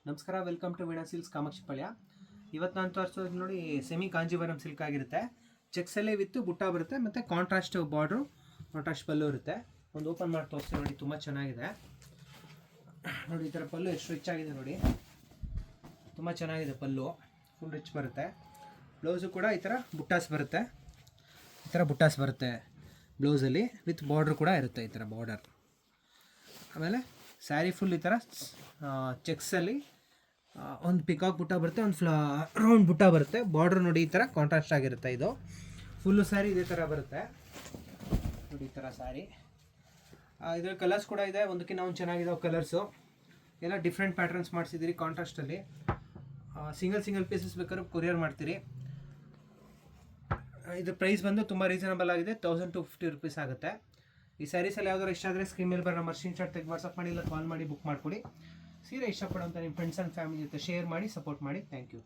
ನಮಸ್ಕಾರ, welcome to Veena Silks Kamakshipalya. ಇವತ್ತು ನಾನು ತೋರಿಸೋದು ನೋಡಿ ಸೆಮಿ ಕಾಂಜೀವರಂ ಸಿಲ್ಕ್ ಆಗಿರುತ್ತೆ. ಚೆಕ್ಸಲ್ಲೇ ವಿತ್ತು ಬುಟ್ಟ ಬರುತ್ತೆ ಮತ್ತು ಕಾಂಟ್ರಾಸ್ಟ್ ಬಾರ್ಡ್ರು, ಕಾಂಟ್ರಾಸ್ಟ್ ಪಲ್ಲು ಇರುತ್ತೆ. ಒಂದು ಓಪನ್ ಮಾಡಿ ತೋರಿಸ್ತೀನಿ ನೋಡಿ, ತುಂಬ ಚೆನ್ನಾಗಿದೆ ನೋಡಿ. ಈ ಥರ ಪಲ್ಲು ಎಷ್ಟು ರಿಚ್ ಆಗಿದೆ ನೋಡಿ, ತುಂಬ ಚೆನ್ನಾಗಿದೆ ಪಲ್ಲು, ಫುಲ್ ರಿಚ್ ಬರುತ್ತೆ. ಬ್ಲೌಸು ಕೂಡ ಈ ಥರ ಬುಟ್ಟಾಸ್ ಬರುತ್ತೆ, ಈ ಥರ ಬುಟ್ಟಾಸ್ ಬರುತ್ತೆ ಬ್ಲೌಸಲ್ಲಿ, ವಿತ್ ಬಾರ್ಡ್ರ್ ಕೂಡ ಇರುತ್ತೆ, ಈ ಥರ ಬಾರ್ಡರ್. ಆಮೇಲೆ ಸ್ಯಾರಿ ಫುಲ್ ಈ ಥರ ಚೆಕ್ಸಲ್ಲಿ ಒಂದು ಪಿಕಾಕ್ ಬುಟ್ಟ ಬರುತ್ತೆ, ಒಂದು ರೌಂಡ್ ಬುಟ್ಟ ಬರುತ್ತೆ. ಬಾರ್ಡ್ರ್ ನೋಡಿ ಈ ಥರ ಕಾಂಟ್ರಾಸ್ಟ್ ಆಗಿರುತ್ತೆ. ಇದು ಫುಲ್ಲು ಸ್ಯಾರಿ ಇದೇ ಥರ ಬರುತ್ತೆ ನೋಡಿ, ಈ ಥರ ಸ್ಯಾರಿ. ಇದರ ಕಲರ್ಸ್ ಕೂಡ ಇದೆ, ಒಂದಕ್ಕಿಂತ ಒಂದು ಚೆನ್ನಾಗಿದ್ದಾವೆ ಕಲರ್ಸು. ಎಲ್ಲ ಡಿಫ್ರೆಂಟ್ ಪ್ಯಾಟ್ರನ್ಸ್ ಮಾಡಿಸಿದ್ದೀರಿ ಕಾಂಟ್ರಾಸ್ಟಲ್ಲಿ. ಸಿಂಗಲ್ ಪೀಸಸ್ ಬೇಕಾದ್ರೂ ಕೊರಿಯರ್ ಮಾಡ್ತೀರಿ. ಇದ್ರ ಪ್ರೈಸ್ ಬಂದು ತುಂಬ ರೀಸನಬಲ್ ಆಗಿದೆ, 1250 rupees ಆಗುತ್ತೆ. ಈ ಸ್ಯಾರೀಸಲ್ಲಿ ಯಾವ್ದಾದ್ರು ಇಷ್ಟ ಆದರೆ ಸ್ಕ್ರೀನ್ ಮೇಲೆ ಬರೋ ನಂಬರ್ ಸ್ಕ್ರೀನ್ಶಾಟ್ ತೆಗೆದು ವಾಟ್ಸಪ್ ಮಾಡಿ, ಇಲ್ಲ ಕಾಲ್ ಮಾಡಿ ಬುಕ್ ಮಾಡ್ಕೊಡಿ. ಸೀರೆ ಇಷ್ಟಪಡೋಂಥ ನಿಮ್ಮ ಫ್ರೆಂಡ್ಸ್ ಆ್ಯಂಡ್ ಫ್ಯಾಮಿಲಿ ಜೊತೆ ಶೇರ್ ಮಾಡಿ, ಸಪೋರ್ಟ್ ಮಾಡಿ. Thank you.